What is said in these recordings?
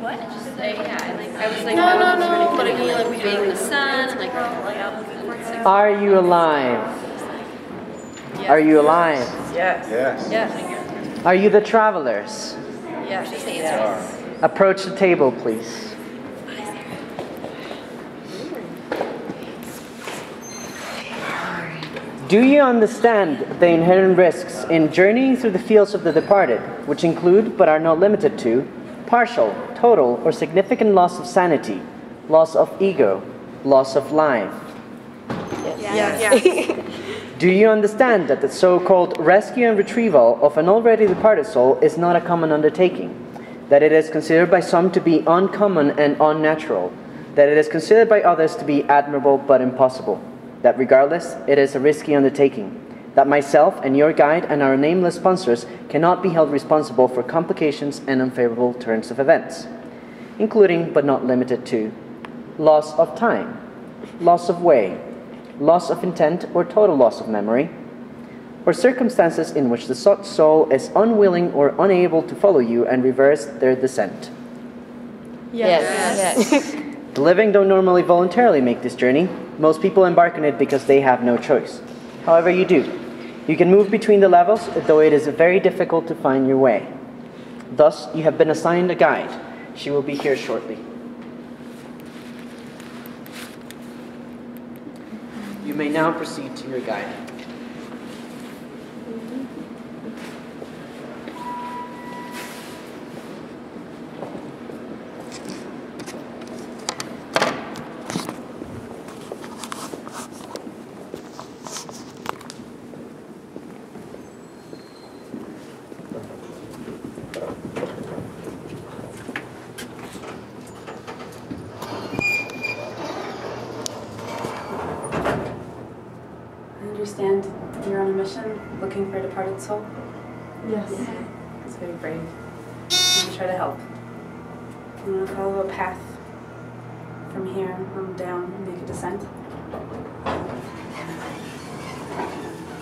What? Just say, yeah, I was like, no, but I mean, like, we being the sun, like, Are you alive? yes. Are you alive? Yes. Yes. Yes. Are you the travelers? Yes. Yes. Approach the table, please. Do you understand the inherent risks in journeying through the fields of the departed, which include, but are not limited to, partial, total, or significant loss of sanity, loss of ego, loss of life? Yes. Do you understand that the so-called rescue and retrieval of an already departed soul is not a common undertaking, that it is considered by some to be uncommon and unnatural, that it is considered by others to be admirable but impossible, that regardless, it is a risky undertaking, that myself and your guide and our nameless sponsors cannot be held responsible for complications and unfavorable turns of events, including but not limited to loss of time, loss of way, loss of intent or total loss of memory, or circumstances in which the sought soul is unwilling or unable to follow you and reverse their descent. Yes. The living don't normally voluntarily make this journey. Most people embark on it because they have no choice. However, you do. You can move between the levels, though it is very difficult to find your way. Thus, you have been assigned a guide. She will be here shortly. You may now proceed to your guide. You're on a mission, looking for a departed soul? Yes. It's very brave. I'm going to try to help. I'm going to follow a path from here on down and make a descent.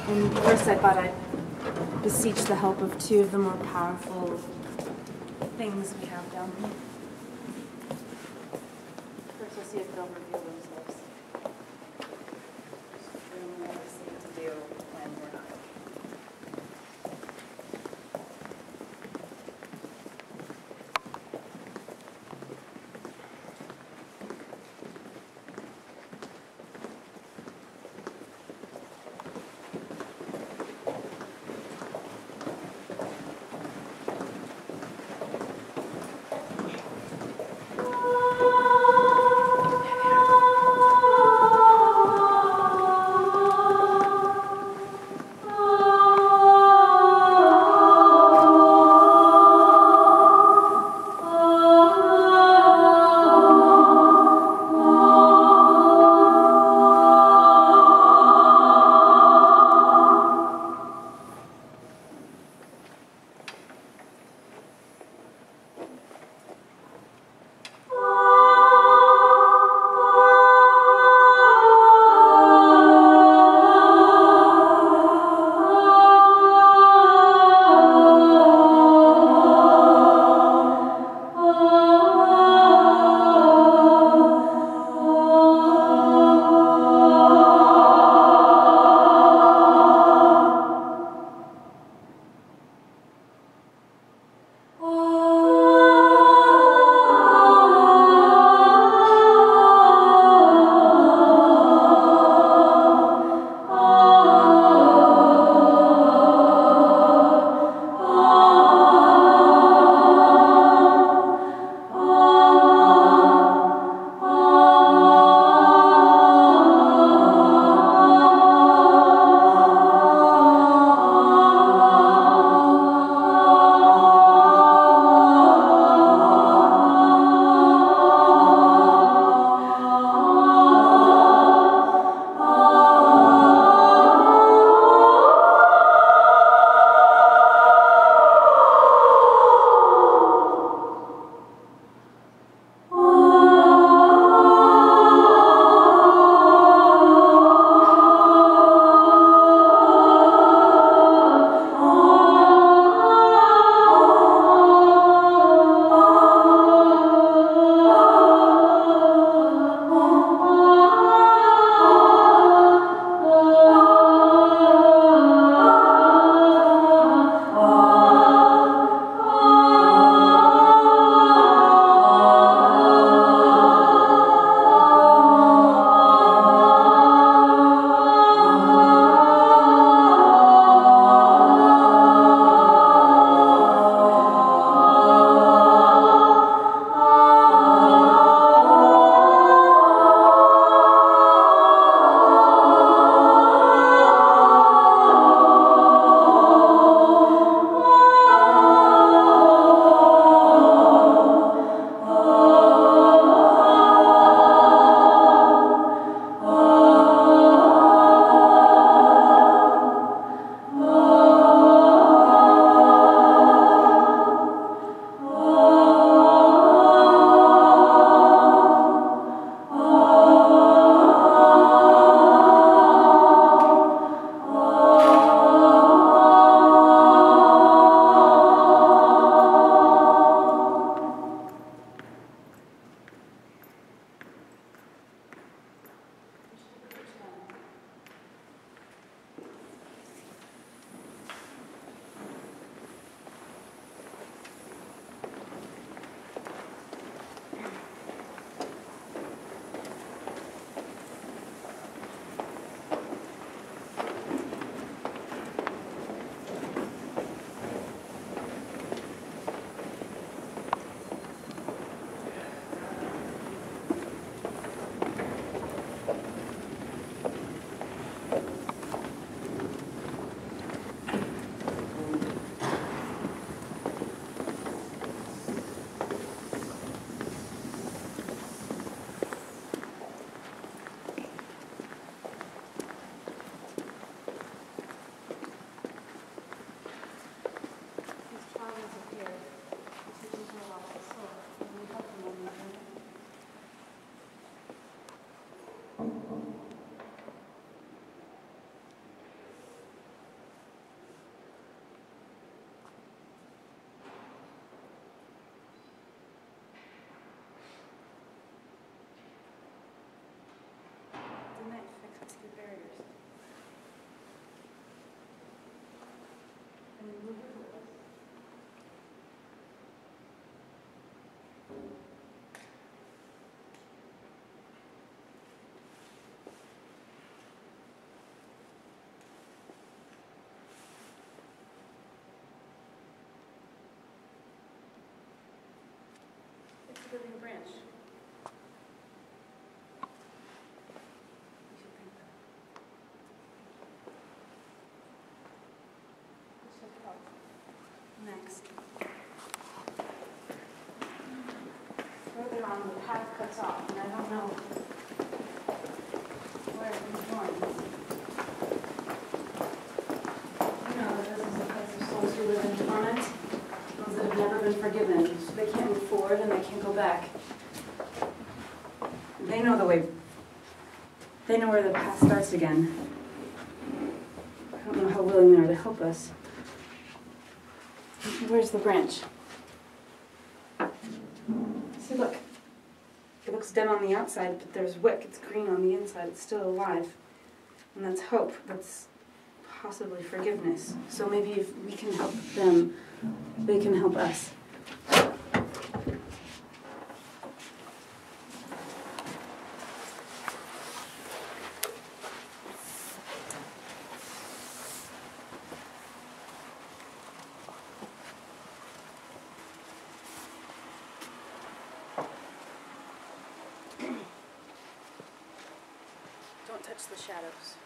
And first I thought I'd beseech the help of two of the more powerful things we have down here. First we'll see if they'll reveal themselves. the living branch? You should think that. Next. Further on, the path cuts off, and I don't know where it's going. You know that this is a place of souls who live in torment, ones that have never been forgiven, so they can't move forward and they can't go back. They know the way. They know where the path starts again. I don't know how willing they are to help us. Where's the branch? See, look. It looks dim on the outside, but there's wick. It's green on the inside. It's still alive. And that's hope. That's possibly forgiveness. So maybe if we can help them, they can help us. Don't touch the shadows.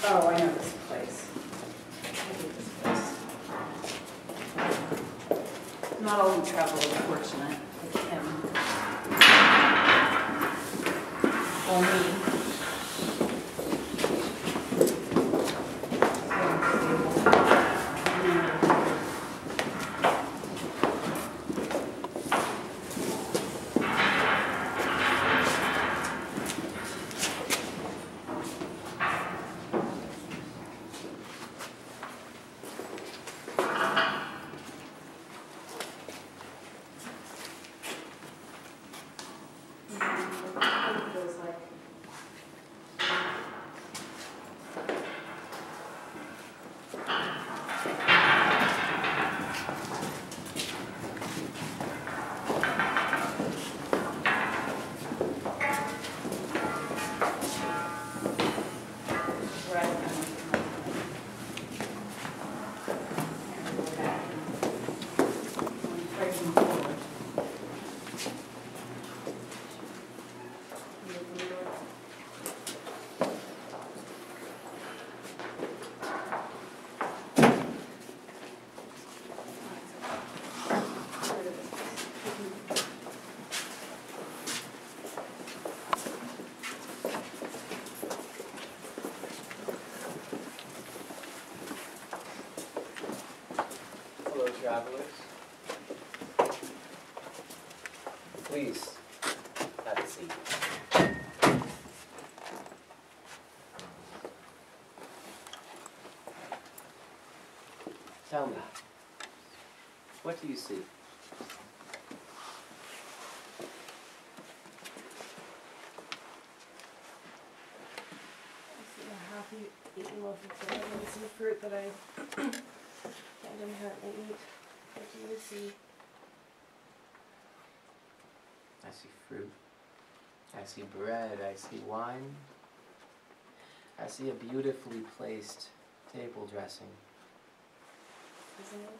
Oh, I know this place. I hate this place. Not all who travel are fortunate, like him. Or me. Travelers, please have a seat. Tell me, what do you see? I see a half-eaten loaf of bread and some fruit that I and inherently eat. What do you see? I see fruit. I see bread. I see wine. I see a beautifully placed table dressing. Isn't it?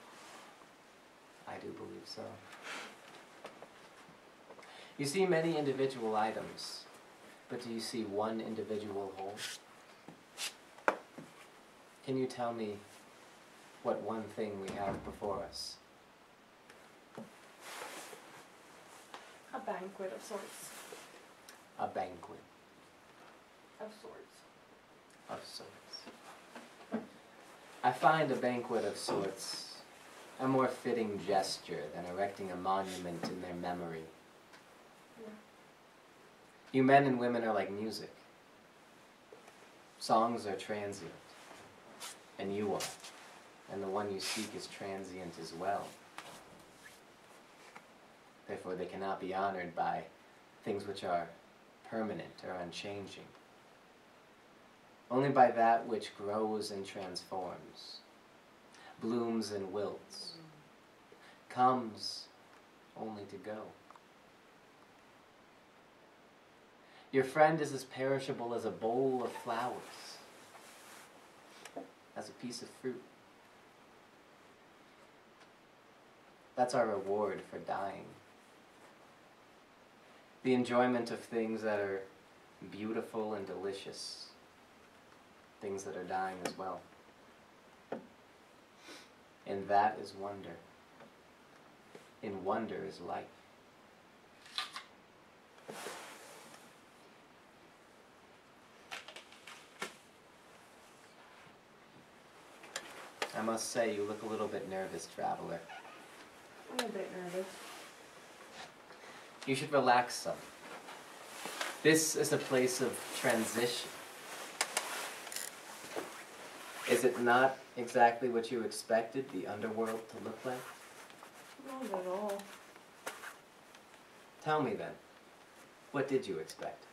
I do believe so. You see many individual items, but do you see one individual whole? Can you tell me what one thing we have before us? A banquet of sorts. A banquet Of sorts. of sorts. I find a banquet of sorts a more fitting gesture than erecting a monument in their memory. Yeah. You men and women are like music. Songs are transient, and you are, and the one you seek is transient as well. Therefore, they cannot be honored by things which are permanent or unchanging. Only by that which grows and transforms, blooms and wilts, comes only to go. Your friend is as perishable as a bowl of flowers, as a piece of fruit. That's our reward for dying. The enjoyment of things that are beautiful and delicious, things that are dying as well. And that is wonder. In wonder is life. I must say, you look a little bit nervous, traveler. I'm a bit nervous. You should relax some. This is a place of transition. Is it not exactly what you expected the underworld to look like? Not at all. Tell me then, what did you expect?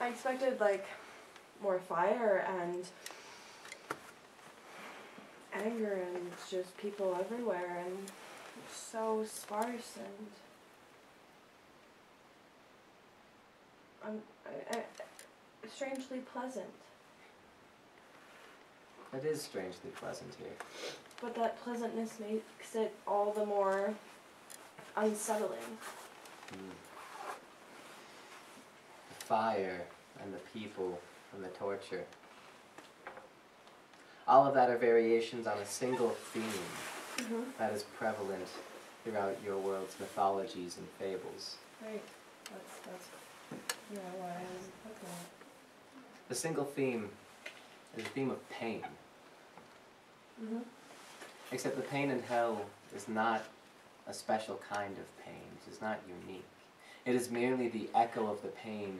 I expected, like, more fire and anger and just people everywhere, and it's so sparse and strangely pleasant. It is strangely pleasant here. But that pleasantness makes it all the more unsettling. The fire and the people and the torture. All of that are variations on a single theme that is prevalent throughout your world's mythologies and fables. Right. That's why I was looking at. The single theme is a theme of pain. Except the pain in hell is not a special kind of pain. It is not unique. It is merely the echo of the pain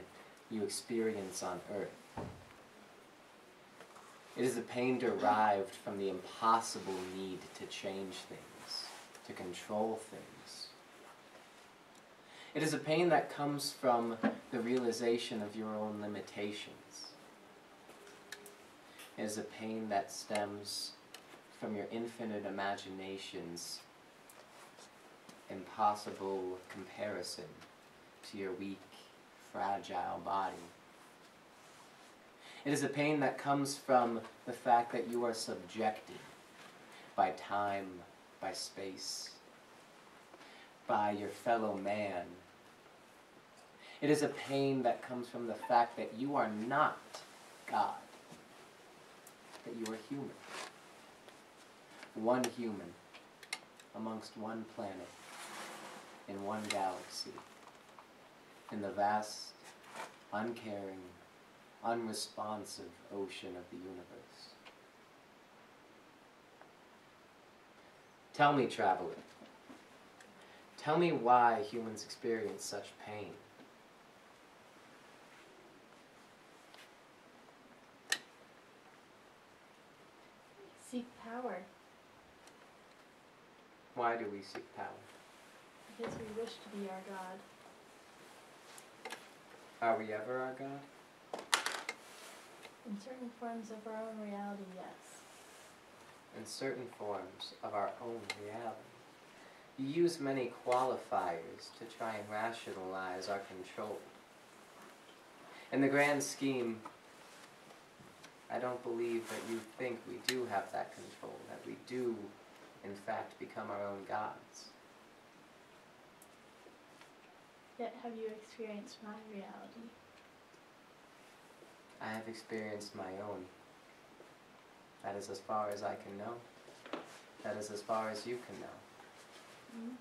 you experience on earth. It is a pain derived from the impossible need to change things, to control things. It is a pain that comes from the realization of your own limitations. It is a pain that stems from your infinite imagination's impossible comparison to your weak, fragile body. It is a pain that comes from the fact that you are subjected by time, by space, by your fellow man. It is a pain that comes from the fact that you are not God, that you are human. One human amongst one planet, in one galaxy, in the vast, uncaring, unresponsive ocean of the universe. Tell me, traveler, tell me why humans experience such pain. Seek power. Why do we seek power? Because we wish to be our God. Are we ever our God? In certain forms of our own reality, yes. In certain forms of our own reality. You use many qualifiers to try and rationalize our control. In the grand scheme, I don't believe that you think we do have that control, that we do, in fact, become our own gods. Yet have you experienced my reality? I have experienced my own. That is as far as I can know. That is as far as you can know. Mm-hmm.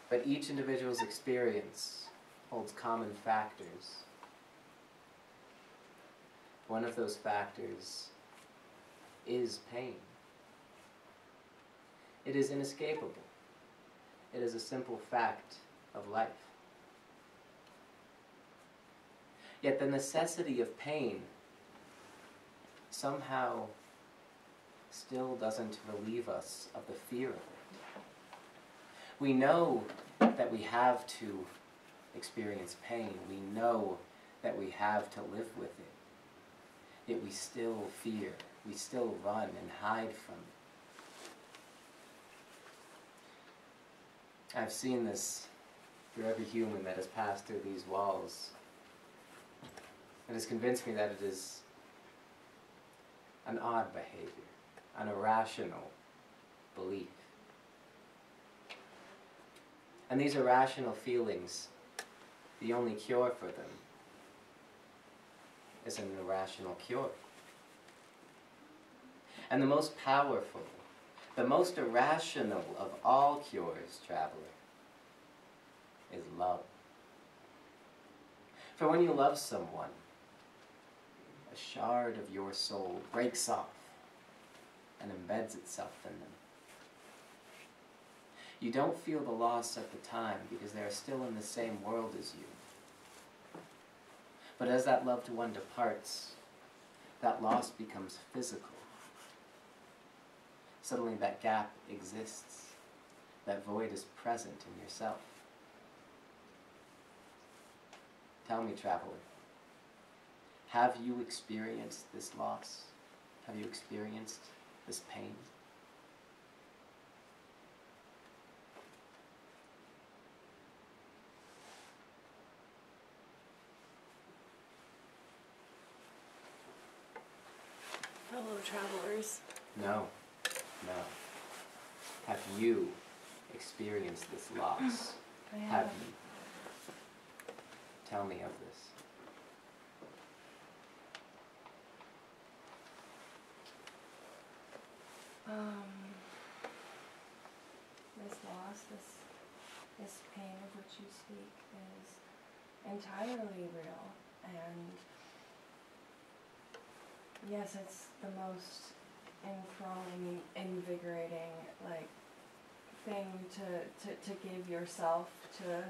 But each individual's experience holds common factors. One of those factors is pain. It is inescapable. It is a simple fact of life. Yet the necessity of pain somehow still doesn't relieve us of the fear of it. We know that we have to experience pain. We know that we have to live with it. Yet we still fear. We still run and hide from it. I've seen this through every human that has passed through these walls. It has convinced me that it is an odd behavior, an irrational belief. And these irrational feelings, the only cure for them is an irrational cure. And the most powerful, the most irrational of all cures, traveler, is love. For when you love someone, a shard of your soul breaks off and embeds itself in them. You don't feel the loss at the time because they are still in the same world as you. But as that loved one departs, that loss becomes physical. Suddenly that gap exists. That void is present in yourself. Tell me, traveler, have you experienced this loss? Have you experienced this pain? Fellow travelers. No. Have you experienced this loss? I Have you? Tell me of this. This loss, this pain of which you speak is entirely real, and yes, it's the most enthralling, invigorating, thing to give yourself to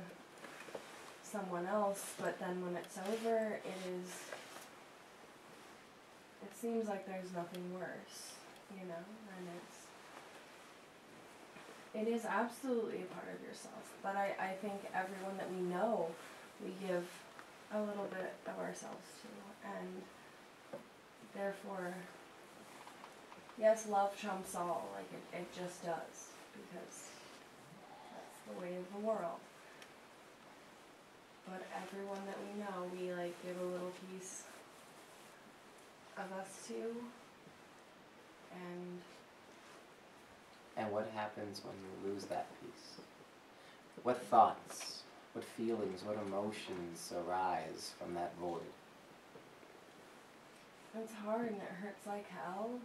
someone else, but then when it's over, it seems like there's nothing worse, and it is absolutely a part of yourself, but I think everyone that we know, we give a little bit of ourselves to, and therefore, yes, love trumps all, it just does, because that's the way of the world. But everyone that we know, we give a little piece of us to, And what happens when you lose that piece? What thoughts, what feelings, what emotions arise from that void? it's hard and it hurts like hell.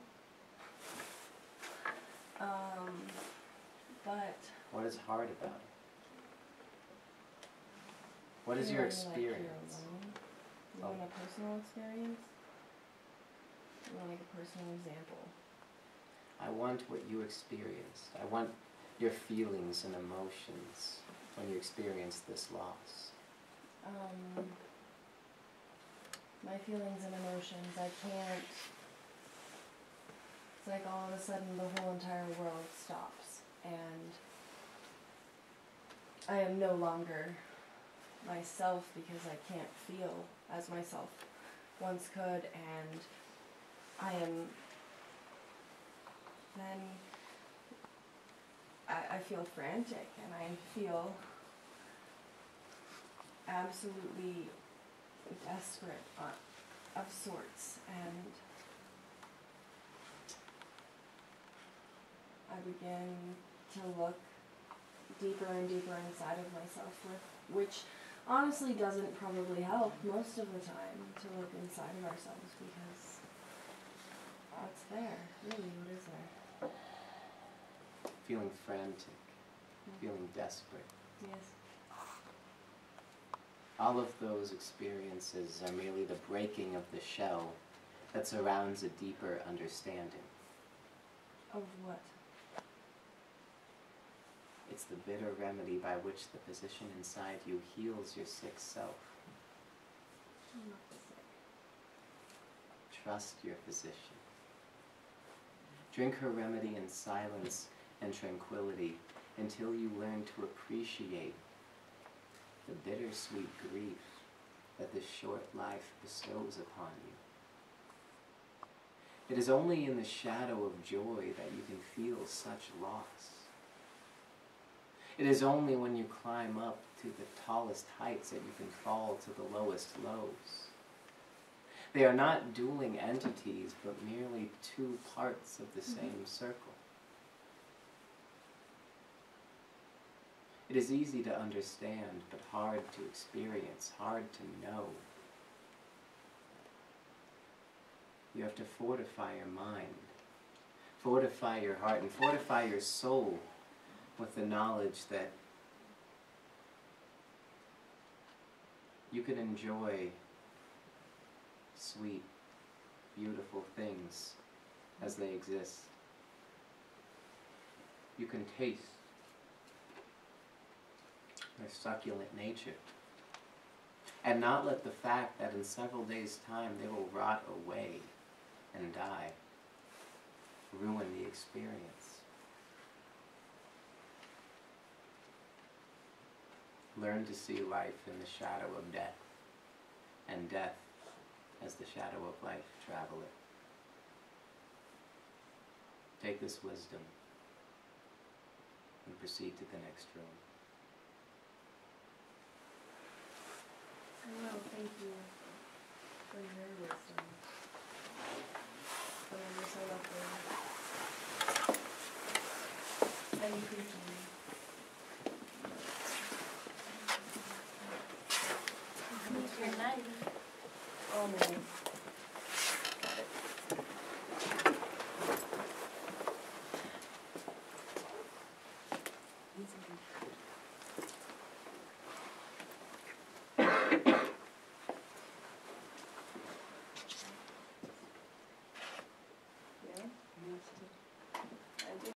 But What is hard about it? What is your experience? You want a personal experience? You want a personal example? I want what you experienced. I want your feelings and emotions when you experienced this loss. My feelings and emotions, I can't, it's like all of a sudden the whole entire world stops, and I am no longer myself because I can't feel as myself once could, and I am then I feel frantic and I feel absolutely desperate of sorts, and I begin to look deeper and deeper inside of myself, which honestly doesn't probably help most of the time to look inside of ourselves, because what's there? Really, what is there? Feeling frantic, feeling desperate. Yes. All of those experiences are merely the breaking of the shell that surrounds a deeper understanding. Of what? It's the bitter remedy by which the physician inside you heals your sick self. I'm not sick. Trust your physician. Drink her remedy in silence and tranquility until you learn to appreciate the bittersweet grief that this short life bestows upon you. It is only in the shadow of joy that you can feel such loss. It is only when you climb up to the tallest heights that you can fall to the lowest lows. They are not dueling entities, but merely two parts of the same circle. It is easy to understand, but hard to experience, hard to know. You have to fortify your mind, fortify your heart, and fortify your soul with the knowledge that you can enjoy sweet, beautiful things as they exist. You can taste their succulent nature, and not let the fact that in several days' time they will rot away and die ruin the experience. Learn to see life in the shadow of death, and death as the shadow of life, traveler. Take this wisdom and proceed to the next room. I will, thank you for your wisdom.